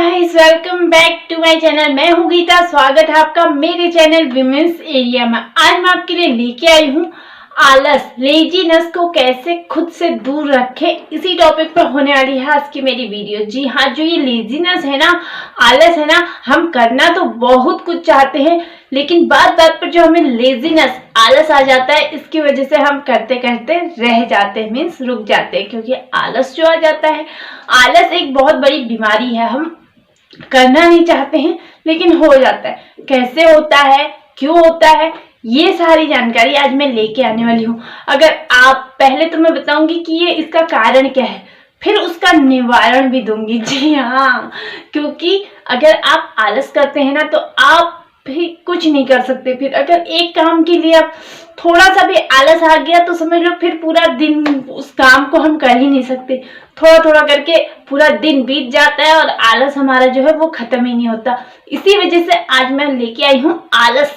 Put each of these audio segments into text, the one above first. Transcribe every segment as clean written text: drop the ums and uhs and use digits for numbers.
Guys, welcome back to my channel. मैं हूँ गीता। स्वागत है आपका मेरे चैनल विमेंस एरिया में। आज मैं आपके लिए लेके आई हूँ आलस, लेजीनेस को कैसे खुद से दूर रखें, इसी टॉपिक पर होने वाली है आज की मेरी वीडियो। जी हाँ, जो ये लेजीनेस है ना, आलस है ना, हम करना तो बहुत कुछ चाहते हैं, लेकिन बात बात पर जो हमें लेजीनेस आलस आ जाता है, इसकी वजह से हम करते करते रह जाते हैं, मीन्स रुक जाते हैं। क्योंकि आलस जो आ जाता है, आलस एक बहुत बड़ी बीमारी है। हम करना नहीं चाहते हैं लेकिन हो जाता है। कैसे होता है, क्यों होता है, ये सारी जानकारी आज मैं लेके आने वाली हूँ। अगर आप पहले तो मैं बताऊंगी कि ये इसका कारण क्या है, फिर उसका निवारण भी दूंगी। जी हाँ, क्योंकि अगर आप आलस करते हैं ना तो आप भी कुछ नहीं कर सकते। फिर अगर एक काम के लिए आप थोड़ा सा भी आलस आ गया तो समझ लो फिर पूरा दिन उस काम को हम कर ही नहीं सकते। थोड़ा थोड़ा करके पूरा दिन बीत जाता है और आलस हमारा जो है वो खत्म ही नहीं होता। इसी वजह से आज मैं लेके आई हूँ आलस,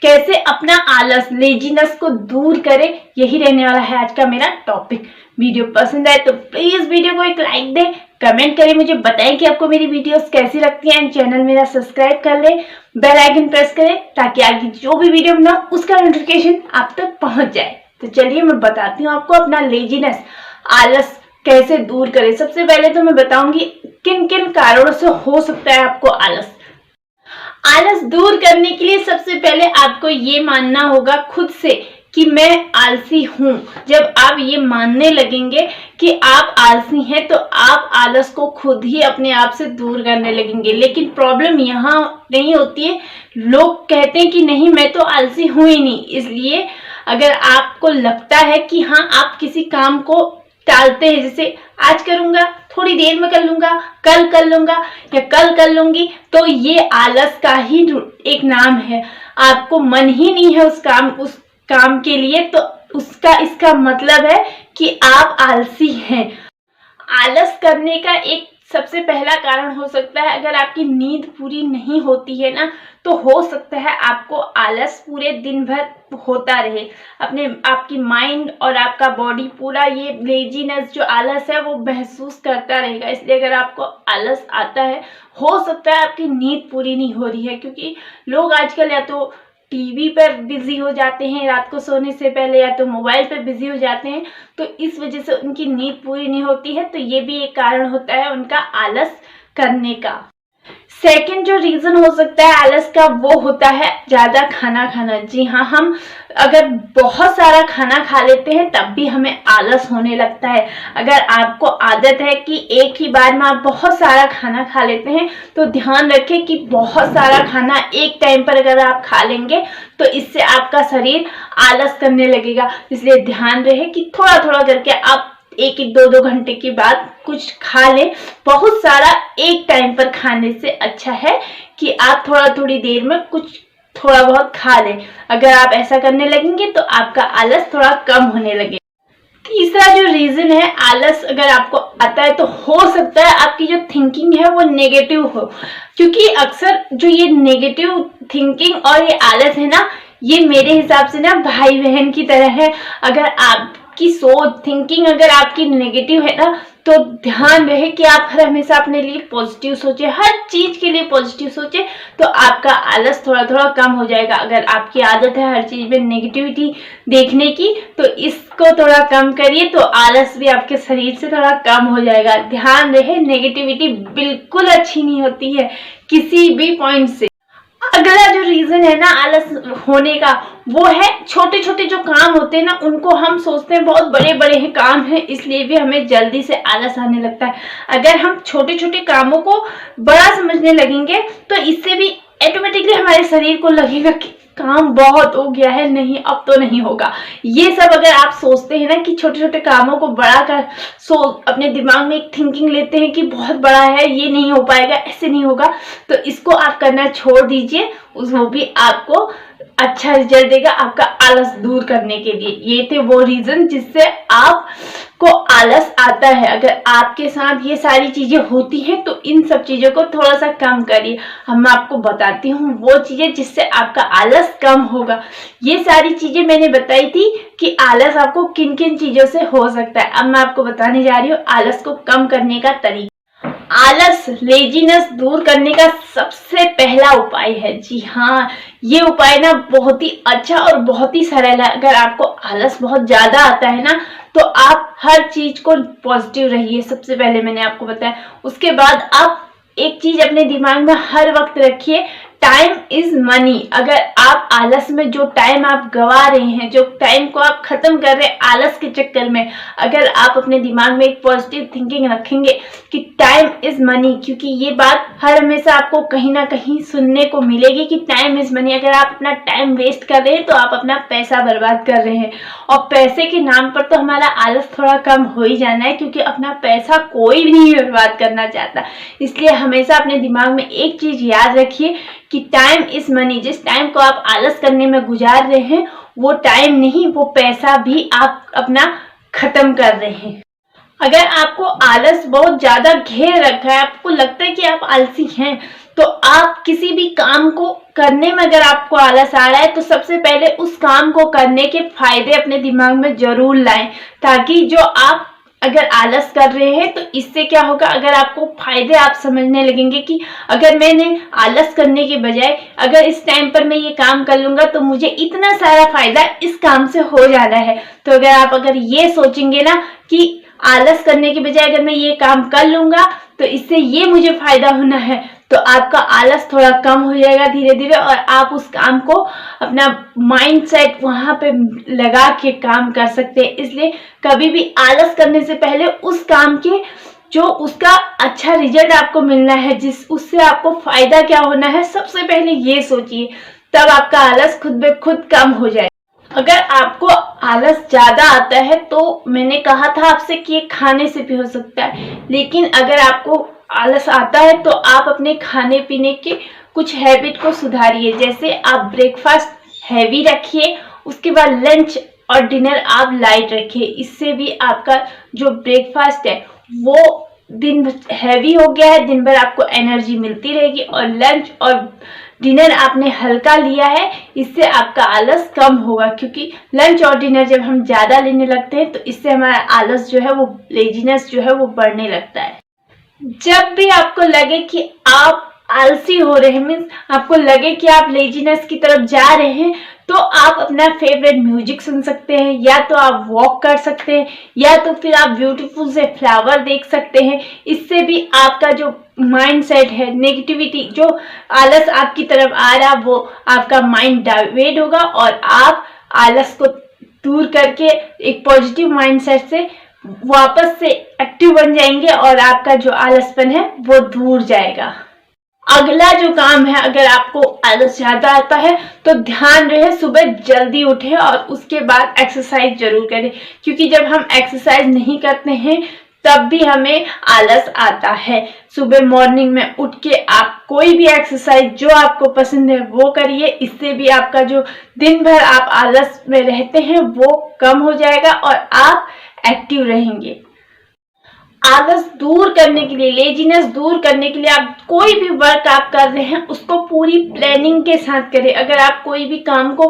कैसे अपना आलस, लेजीनेस को दूर करें। यही रहने वाला है आज का मेरा टॉपिक। वीडियो पसंद आए तो प्लीज वीडियो को एक लाइक दें, कमेंट करें, मुझे बताएं कि आपको मेरी वीडियोस कैसी लगती हैं। चैनल मेरा सब्सक्राइब कर लें, बेल आइकन प्रेस करें ताकि आगे जो भी वीडियो बनाऊं उसका नोटिफिकेशन आप तक पहुंच जाए। तो चलिए मैं बताती हूँ आपको अपना लेजीनेस, आलस कैसे दूर करें। सबसे पहले तो मैं बताऊंगी किन किन कारणों से हो सकता है आपको आलस। आलस दूर करने के लिए सबसे पहले आपको ये मानना होगा खुद से कि मैं आलसी हूँ। जब आप ये मानने लगेंगे कि आप आलसी हैं तो आप आलस को खुद ही अपने आप से दूर करने लगेंगे। लेकिन प्रॉब्लम यहाँ नहीं होती है, लोग कहते हैं कि नहीं मैं तो आलसी हूँ ही नहीं। इसलिए अगर आपको लगता है कि हाँ आप किसी काम को टालते हैं, जैसे आज करूंगा, थोड़ी देर में कर लूंगा, कल कर लूंगा या कल कर लूंगी, तो ये आलस का ही एक नाम है। आपको मन ही नहीं है उस काम के लिए, तो इसका मतलब है कि आप आलसी हैं। आलस करने का एक सबसे पहला कारण हो सकता है, अगर आपकी नींद पूरी नहीं होती है ना तो हो सकता है आपको आलस पूरे दिन भर होता रहे। आपकी माइंड और आपका बॉडी पूरा ये लेजीनेस जो आलस है वो महसूस करता रहेगा। इसलिए अगर आपको आलस आता है, हो सकता है आपकी नींद पूरी नहीं हो रही है। क्योंकि लोग आजकल या तो टीवी पर बिजी हो जाते हैं रात को सोने से पहले, या तो मोबाइल पर बिजी हो जाते हैं, तो इस वजह से उनकी नींद पूरी नहीं होती है। तो ये भी एक कारण होता है उनका आलस करने का। सेकंड जो रीजन हो सकता है आलस का, वो होता है ज्यादा खाना खाना। जी हाँ, हम अगर बहुत सारा खाना खा लेते हैं तब भी हमें आलस होने लगता है। अगर आपको आदत है कि एक ही बार में आप बहुत सारा खाना खा लेते हैं तो ध्यान रखें कि बहुत सारा खाना एक टाइम पर अगर आप खा लेंगे तो इससे आपका शरीर आलस करने लगेगा। इसलिए ध्यान रहे कि थोड़ा थोड़ा करके आप एक एक दो घंटे के बाद कुछ खा लें। बहुत सारा एक टाइम पर खाने से अच्छा है कि आप थोड़ी देर में कुछ थोड़ा बहुत खा लें। अगर आप ऐसा करने लगेंगे तो आपका आलस थोड़ा कम होने लगेगा। तीसरा जो रीजन है आलस अगर आपको आता है तो हो सकता है आपकी जो थिंकिंग है वो नेगेटिव हो। क्योंकि अक्सर जो ये नेगेटिव थिंकिंग और ये आलस है ना, ये मेरे हिसाब से ना भाई बहन की तरह है। अगर आपकी सोच थिंकिंग अगर आपकी नेगेटिव है ना, तो ध्यान रहे कि आप हर हमेशा अपने लिए पॉजिटिव सोचे, हर चीज के लिए पॉजिटिव सोचे, तो आपका आलस थोड़ा थोड़ा कम हो जाएगा। अगर आपकी आदत है हर चीज में नेगेटिविटी देखने की, तो इसको थोड़ा कम करिए तो आलस भी आपके शरीर से थोड़ा कम हो जाएगा। ध्यान रहे नेगेटिविटी बिल्कुल अच्छी नहीं होती है किसी भी पॉइंट से। अगला जो रीजन है ना आलस होने का, वो है छोटे छोटे जो काम होते हैं ना, उनको हम सोचते हैं बहुत बड़े बड़े हैं काम है, इसलिए भी हमें जल्दी से आलस आने लगता है। अगर हम छोटे छोटे कामों को बड़ा समझने लगेंगे तो इससे भी ऑटोमेटिकली हमारे शरीर को लगेगा कि काम बहुत हो गया है, नहीं अब तो नहीं होगा। ये सब अगर आप सोचते हैं ना कि छोटे छोटे कामों को बड़ा कर अपने दिमाग में एक थिंकिंग लेते हैं कि बहुत बड़ा है, ये नहीं हो पाएगा, ऐसे नहीं होगा, तो इसको आप करना छोड़ दीजिए। वो भी आपको अच्छा रिजल्ट देगा आपका आलस दूर करने के लिए। ये थे वो रीजन जिससे आपको आलस आता है। अगर आपके साथ ये सारी चीजें होती हैं तो इन सब चीजों को थोड़ा सा कम करिए। हम आपको बताती हूँ वो चीजें जिससे आपका आलस कम होगा। ये सारी चीजें मैंने बताई थी कि आलस आपको किन किन चीजों से हो सकता है। अब मैं आपको बताने जा रही हूँ आलस को कम करने का तरीका। आलस, लेजीनेस दूर करने का सबसे पहला उपाय है। जी हाँ, ये उपाय ना बहुत ही अच्छा और बहुत ही सरल है। अगर आपको आलस बहुत ज्यादा आता है ना, तो आप हर चीज को पॉजिटिव रहिए। सबसे पहले मैंने आपको बताया, उसके बाद आप एक चीज अपने दिमाग में हर वक्त रखिए, टाइम इज मनी। अगर आप आलस में जो टाइम आप गवा रहे हैं, जो टाइम को आप खत्म कर रहे हैं आलस के चक्कर में, अगर आप अपने दिमाग में एक पॉजिटिव थिंकिंग रखेंगे कि टाइम इज मनी, क्योंकि ये बात हर हमेशा आपको कहीं ना कहीं सुनने को मिलेगी कि टाइम इज मनी। अगर आप अपना टाइम वेस्ट कर रहे हैं तो आप अपना पैसा बर्बाद कर रहे हैं, और पैसे के नाम पर तो हमारा आलस थोड़ा कम हो ही जाना है, क्योंकि अपना पैसा कोई भी नहीं बर्बाद करना चाहता। इसलिए हमेशा अपने दिमाग में एक चीज याद रखिए कि टाइम इज मनी। जिस टाइम को आप आलस करने में गुजार रहे हैं, वो टाइम नहीं, वो पैसा भी आप अपना खत्म कर रहे हैं। अगर आपको आलस बहुत ज्यादा घेर रखा है, आपको लगता है कि आप आलसी हैं, तो आप किसी भी काम को करने में अगर आपको आलस आ रहा है, तो सबसे पहले उस काम को करने के फायदे अपने दिमाग में जरूर लाएं, ताकि जो आप अगर आलस कर रहे हैं तो इससे क्या होगा, अगर आपको फायदे आप समझने लगेंगे कि अगर मैंने आलस करने के बजाय अगर इस टाइम पर मैं ये काम कर लूंगा तो मुझे इतना सारा फायदा इस काम से हो जाना है। तो अगर ये सोचेंगे ना कि आलस करने के बजाय अगर मैं ये काम कर लूंगा तो इससे ये मुझे फायदा होना है, तो आपका आलस थोड़ा कम हो जाएगा धीरे धीरे, और आप उस काम को अपना माइंड सेट वहां पे लगा के काम कर सकते हैं। इसलिए कभी भी आलस करने से पहले उस काम के जो उसका अच्छा रिजल्ट आपको मिलना है, जिस उससे आपको फायदा क्या होना है, सबसे पहले ये सोचिए, तब आपका आलस खुद ब खुद कम हो जाए। अगर आपको आलस ज्यादा आता है तो मैंने कहा था आपसे कि ये खाने से भी हो सकता है, लेकिन अगर आपको आलस आता है तो आप अपने खाने पीने के कुछ हैबिट को सुधारिए। जैसे आप ब्रेकफास्ट हैवी रखिए, उसके बाद लंच और डिनर आप लाइट रखिए। इससे भी आपका जो ब्रेकफास्ट है वो दिन हैवी हो गया है, दिन भर आपको एनर्जी मिलती रहेगी, और लंच और डिनर आपने हल्का लिया है, इससे आपका आलस कम होगा। क्योंकि लंच और डिनर जब हम ज्यादा लेने लगते हैं तो इससे हमारा आलस जो है, वो लेजीनेस जो है वो बढ़ने लगता है। जब भी आपको लगे कि आप आलसी हो रहे हैं, मीन्स आपको लगे कि आप लेजीनेस की तरफ जा रहे हैं, तो आप अपना फेवरेट म्यूजिक सुन सकते हैं, या तो आप वॉक कर सकते हैं, या तो फिर आप ब्यूटीफुल से फ्लावर देख सकते हैं। इससे भी आपका जो माइंड सेट है, नेगेटिविटी जो आलस आपकी तरफ आ रहा, वो आपका माइंड डाइवर्ट होगा, और आप आलस को दूर करके एक पॉजिटिव माइंड सेट से वापस से एक्टिव बन जाएंगे, और आपका जो आलसपन है वो दूर जाएगा। अगला जो काम है, अगर आपको आलस ज्यादा आता है तो ध्यान रहे सुबह जल्दी उठे और उसके बाद एक्सरसाइज जरूर करें, क्योंकि जब हम एक्सरसाइज नहीं करते हैं तब भी हमें आलस आता है। सुबह मॉर्निंग में उठ के आप कोई भी एक्सरसाइज जो आपको पसंद है वो करिए, इससे भी आपका जो दिन भर आप आलस में रहते हैं वो कम हो जाएगा और आप एक्टिव रहेंगे। आलस दूर करने के लिए, लेजीनेस दूर करने के लिए आप कोई भी वर्क आप कर रहे हैं उसको पूरी प्लानिंग के साथ करें। अगर आप कोई भी काम को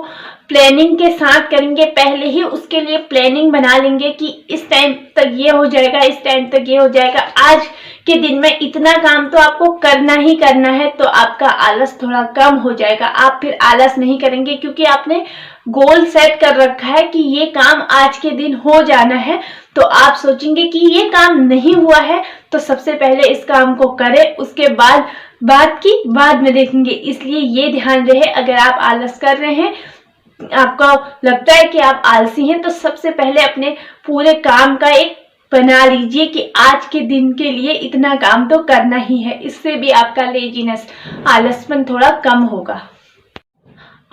प्लानिंग के साथ करेंगे, पहले ही उसके लिए प्लानिंग बना लेंगे कि इस टाइम तक ये हो जाएगा, इस टाइम तक ये हो जाएगा, आज के दिन में इतना काम तो आपको करना ही करना है, तो आपका आलस थोड़ा कम हो जाएगा। आप फिर आलस नहीं करेंगे, क्योंकि आपने गोल सेट कर रखा है कि ये काम आज के दिन हो जाना है। तो आप सोचेंगे कि ये काम नहीं हुआ है तो सबसे पहले इस काम को करें, उसके बाद बात की बाद में देखेंगे। इसलिए ये ध्यान रहे, अगर आप आलस कर रहे हैं, आपको लगता है कि आप आलसी हैं, तो सबसे पहले अपने पूरे काम का एक बना लीजिए कि आज के दिन के लिए इतना काम तो करना ही है। इससे भी आपका लेजीनेस, आलसपन थोड़ा कम होगा।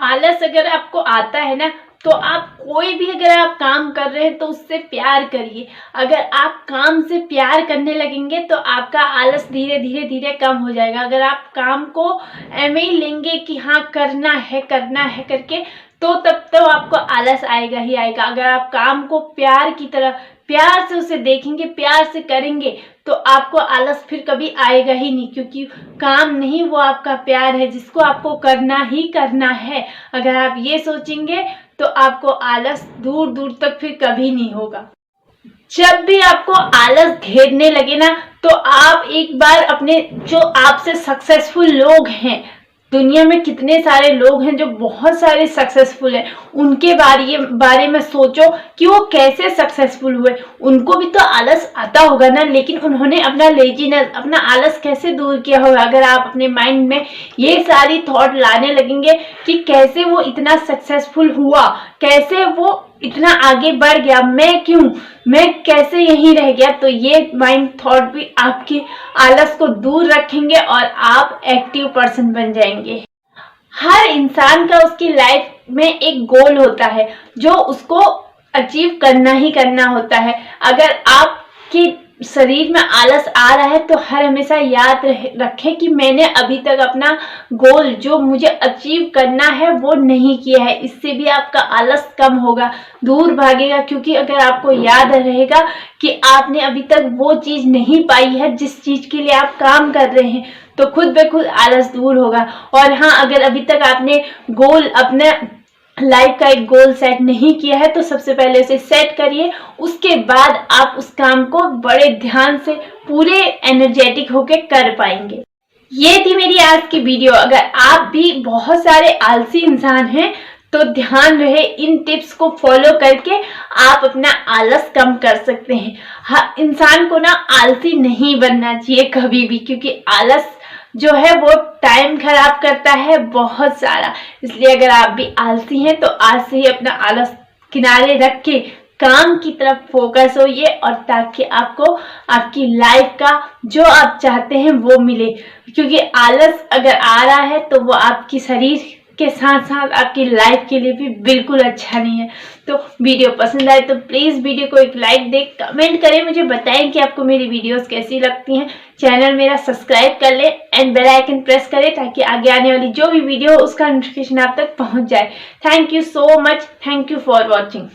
आलस अगर आपको आता है ना, तो आप कोई भी अगर आप काम कर रहे हैं तो उससे प्यार करिए। अगर आप काम से प्यार करने लगेंगे तो आपका आलस धीरे धीरे धीरे कम हो जाएगा। अगर आप काम को ऐसे ही लेंगे कि हाँ करना है करके, तो तब तो आपको आलस आएगा ही आएगा। अगर आप काम को प्यार की तरह, प्यार से उसे देखेंगे, प्यार से करेंगे, तो आपको आलस फिर कभी आएगा ही नहीं, क्योंकि काम नहीं, वो आपका प्यार है जिसको आपको करना ही करना है। अगर आप ये सोचेंगे तो आपको आलस दूर दूर तक फिर कभी नहीं होगा। जब भी आपको आलस घेरने लगे ना, तो आप एक बार अपने जो आपसे सक्सेसफुल लोग हैं, दुनिया में कितने सारे लोग हैं जो बहुत सारे सक्सेसफुल हैं, उनके बारे में सोचो कि वो कैसे सक्सेसफुल हुए। उनको भी तो आलस आता होगा ना, लेकिन उन्होंने अपना लेजीनेस, अपना आलस कैसे दूर किया होगा। अगर आप अपने माइंड में ये सारी थॉट लाने लगेंगे कि कैसे वो इतना सक्सेसफुल हुआ, कैसे वो इतना आगे बढ़ गया, मैं कैसे यहीं रह गया, तो ये माइंड थॉट भी आपके आलस को दूर रखेंगे और आप एक्टिव पर्सन बन जाएंगे। हर इंसान का उसकी लाइफ में एक गोल होता है जो उसको अचीव करना ही करना होता है। अगर आपके शरीर में आलस आ रहा है तो हर हमेशा याद रखें कि मैंने अभी तक अपना गोल जो मुझे अचीव करना है वो नहीं किया है। इससे भी आपका आलस कम होगा, दूर भागेगा, क्योंकि अगर आपको याद रहेगा कि आपने अभी तक वो चीज़ नहीं पाई है जिस चीज़ के लिए आप काम कर रहे हैं, तो खुद ब खुद आलस दूर होगा। और हाँ, अगर अभी तक आपने गोल, अपने लाइफ का एक गोल सेट नहीं किया है, तो सबसे पहले उसे सेट करिए। उसके बाद आप उस काम को बड़े ध्यान से, पूरे एनर्जेटिक होके कर पाएंगे। ये थी मेरी आज की वीडियो। अगर आप भी बहुत सारे आलसी इंसान हैं तो ध्यान रहे, इन टिप्स को फॉलो करके आप अपना आलस कम कर सकते हैं। हाँ, इंसान को ना आलसी नहीं बनना चाहिए कभी भी, क्योंकि आलस जो है वो टाइम खराब करता है बहुत सारा। इसलिए अगर आप भी आलसी हैं तो आज से ही अपना आलस किनारे रख के काम की तरफ फोकस होइए, और ताकि आपको आपकी लाइफ का जो आप चाहते हैं वो मिले। क्योंकि आलस अगर आ रहा है तो वो आपकी शरीर के साथ साथ आपकी लाइफ के लिए भी बिल्कुल अच्छा नहीं है। तो वीडियो पसंद आए तो प्लीज़ वीडियो को एक लाइक दे, कमेंट करें, मुझे बताएं कि आपको मेरी वीडियोस कैसी लगती हैं। चैनल मेरा सब्सक्राइब कर ले एंड बेल आइकन प्रेस करें ताकि आगे आने वाली जो भी वीडियो हो उसका नोटिफिकेशन आप तक पहुंच जाए। Thank you so much, thank you for watching.